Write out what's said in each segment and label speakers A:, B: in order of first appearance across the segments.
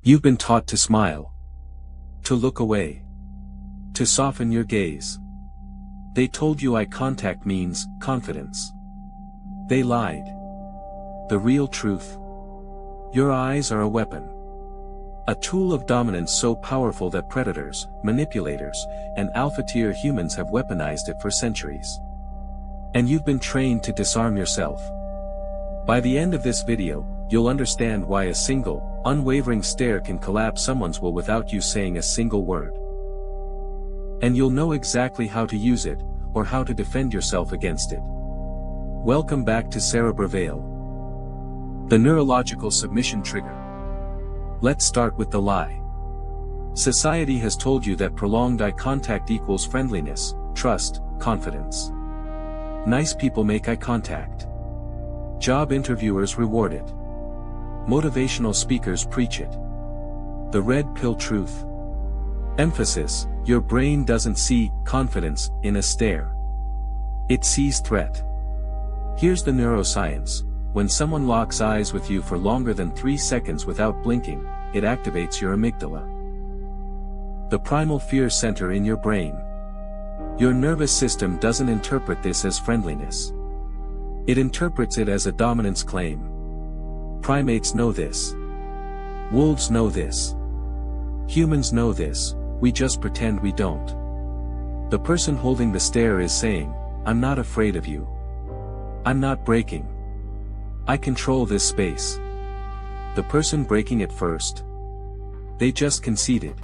A: You've been taught to smile, to look away, to soften your gaze. They told you eye contact means confidence. They lied. The real truth. Your eyes are a weapon. A tool of dominance so powerful that predators, manipulators, and alpha-tier humans have weaponized it for centuries. And you've been trained to disarm yourself. By the end of this video, you'll understand why a single, unwavering stare can collapse someone's will without you saying a single word. And you'll know exactly how to use it, or how to defend yourself against it. Welcome back to CerebraVeil. The neurological submission trigger. Let's start with the lie. Society has told you that prolonged eye contact equals friendliness, trust, confidence. Nice people make eye contact. Job interviewers reward it. Motivational speakers preach it. The red pill truth. Emphasis: your brain doesn't see confidence in a stare. It sees threat. Here's the neuroscience. When someone locks eyes with you for longer than 3 seconds without blinking, it activates your amygdala, the primal fear center in your brain. Your nervous system doesn't interpret this as friendliness. It interprets it as a dominance claim. Primates know this. Wolves know this. Humans know this, we just pretend we don't. The person holding the stare is saying, I'm not afraid of you. I'm not breaking. I control this space. The person breaking it first. They just conceded.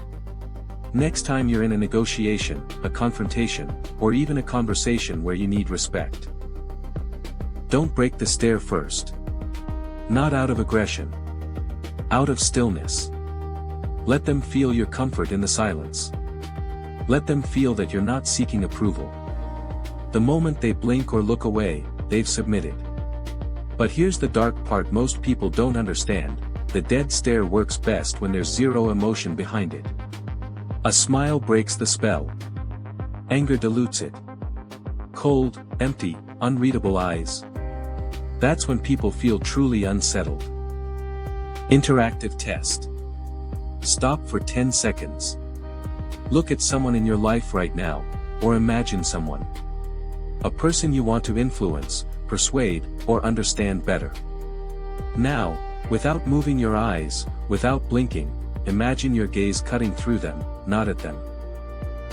A: Next time you're in a negotiation, a confrontation, or even a conversation where you need respect, don't break the stare first. Not out of aggression. Out of stillness. Let them feel your comfort in the silence. Let them feel that you're not seeking approval. The moment they blink or look away, they've submitted. But here's the dark part most people don't understand: the dead stare works best when there's zero emotion behind it. A smile breaks the spell. Anger dilutes it. Cold, empty, unreadable eyes. That's when people feel truly unsettled. Interactive test. Stop for 10 seconds. Look at someone in your life right now, or imagine someone. A person you want to influence, persuade, or understand better. Now, without moving your eyes, without blinking, imagine your gaze cutting through them, not at them.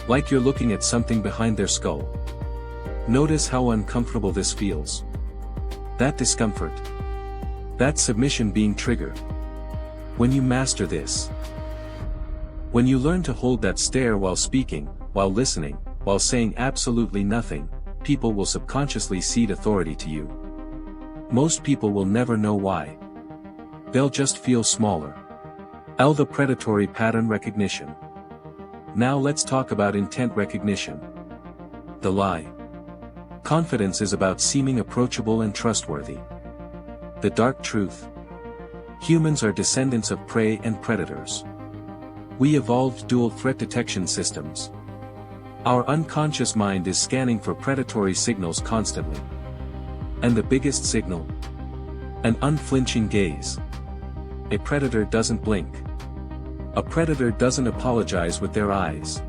A: Like you're looking at something behind their skull. Notice how uncomfortable this feels. That discomfort. That submission being triggered. When you master this, when you learn to hold that stare while speaking, while listening, while saying absolutely nothing, people will subconsciously cede authority to you. Most people will never know why. They'll just feel smaller. The predatory pattern recognition. Now let's talk about intent recognition. The lie. Confidence is about seeming approachable and trustworthy. The dark truth. Humans are descendants of prey and predators. We evolved dual threat detection systems. Our unconscious mind is scanning for predatory signals constantly. And the biggest signal? An unflinching gaze. A predator doesn't blink. A predator doesn't apologize with their eyes.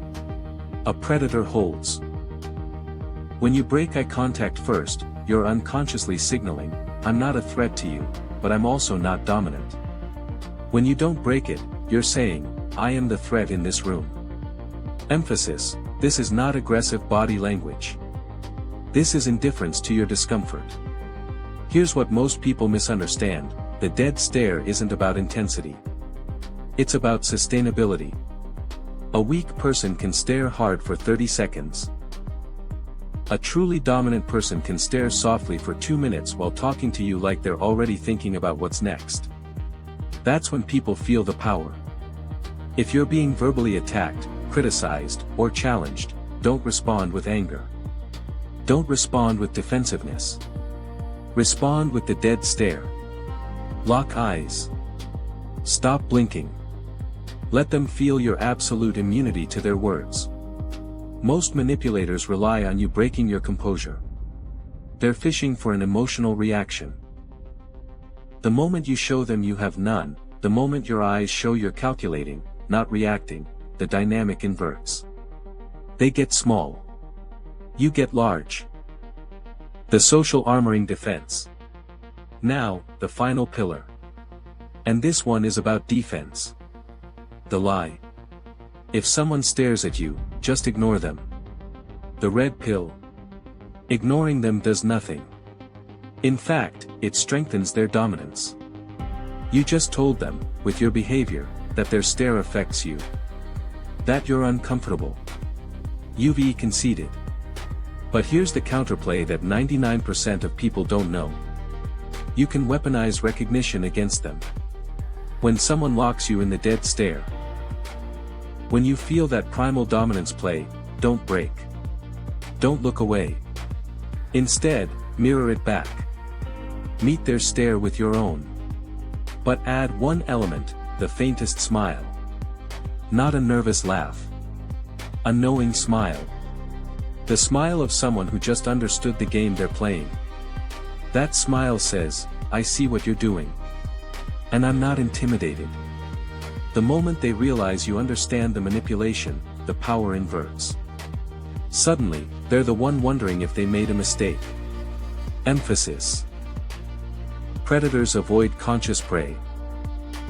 A: A predator holds. When you break eye contact first, you're unconsciously signaling, I'm not a threat to you, but I'm also not dominant. When you don't break it, you're saying, I am the threat in this room. Emphasis: this is not aggressive body language. This is indifference to your discomfort. Here's what most people misunderstand: the dead stare isn't about intensity. It's about sustainability. A weak person can stare hard for 30 seconds. A truly dominant person can stare softly for 2 minutes while talking to you like they're already thinking about what's next. That's when people feel the power. If you're being verbally attacked, criticized, or challenged, don't respond with anger. Don't respond with defensiveness. Respond with the dead stare. Lock eyes. Stop blinking. Let them feel your absolute immunity to their words. Most manipulators rely on you breaking your composure. They're fishing for an emotional reaction. The moment you show them you have none, the moment your eyes show you're calculating, not reacting, the dynamic inverts. They get small. You get large. The social armoring defense. Now, the final pillar. And this one is about defense. The lie. If someone stares at you, just ignore them. The red pill. Ignoring them does nothing. In fact, it strengthens their dominance. You just told them, with your behavior, that their stare affects you. That you're uncomfortable. You've conceded. But here's the counterplay that 99% of people don't know. You can weaponize recognition against them. When someone locks you in the dead stare. When you feel that primal dominance play, don't break. Don't look away. Instead, mirror it back. Meet their stare with your own. But add one element, the faintest smile. Not a nervous laugh. A knowing smile. The smile of someone who just understood the game they're playing. That smile says, I see what you're doing. And I'm not intimidated. The moment they realize you understand the manipulation, the power inverts. Suddenly, they're the one wondering if they made a mistake. Emphasis. Predators avoid conscious prey.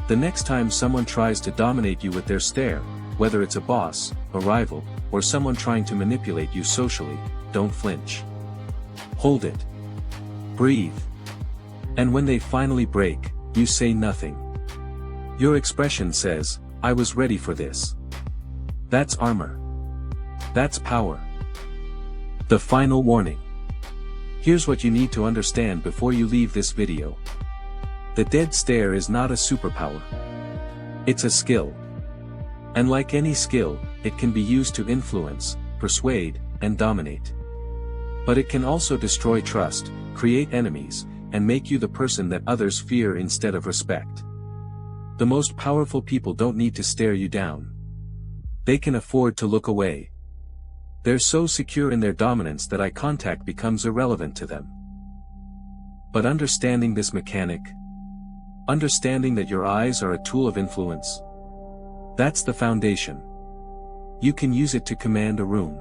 A: The next time someone tries to dominate you with their stare, whether it's a boss, a rival, or someone trying to manipulate you socially, don't flinch. Hold it. Breathe. And when they finally break, you say nothing. Your expression says, I was ready for this. That's armor. That's power. The final warning. Here's what you need to understand before you leave this video. The dead stare is not a superpower. It's a skill. And like any skill, it can be used to influence, persuade, and dominate. But it can also destroy trust, create enemies, and make you the person that others fear instead of respect. The most powerful people don't need to stare you down. They can afford to look away. They're so secure in their dominance that eye contact becomes irrelevant to them. But understanding this mechanic, understanding that your eyes are a tool of influence, that's the foundation. You can use it to command a room.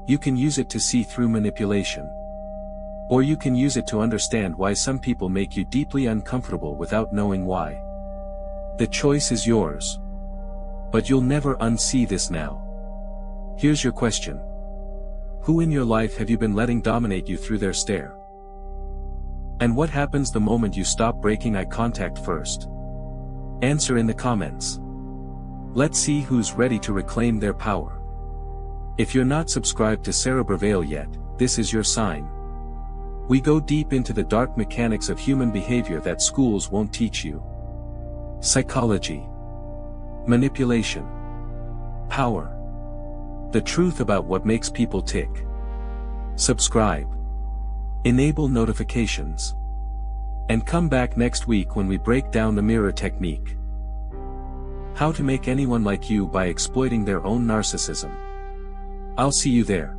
A: You can use it to see through manipulation. Or you can use it to understand why some people make you deeply uncomfortable without knowing why. The choice is yours. But you'll never unsee this now. Here's your question. Who in your life have you been letting dominate you through their stare? And what happens the moment you stop breaking eye contact first? Answer in the comments. Let's see who's ready to reclaim their power. If you're not subscribed to CerebraVeil yet, this is your sign. We go deep into the dark mechanics of human behavior that schools won't teach you. Psychology. Manipulation. Power. The truth about what makes people tick. Subscribe. Enable notifications. And come back next week when we break down the mirror technique. How to make anyone like you by exploiting their own narcissism. I'll see you there.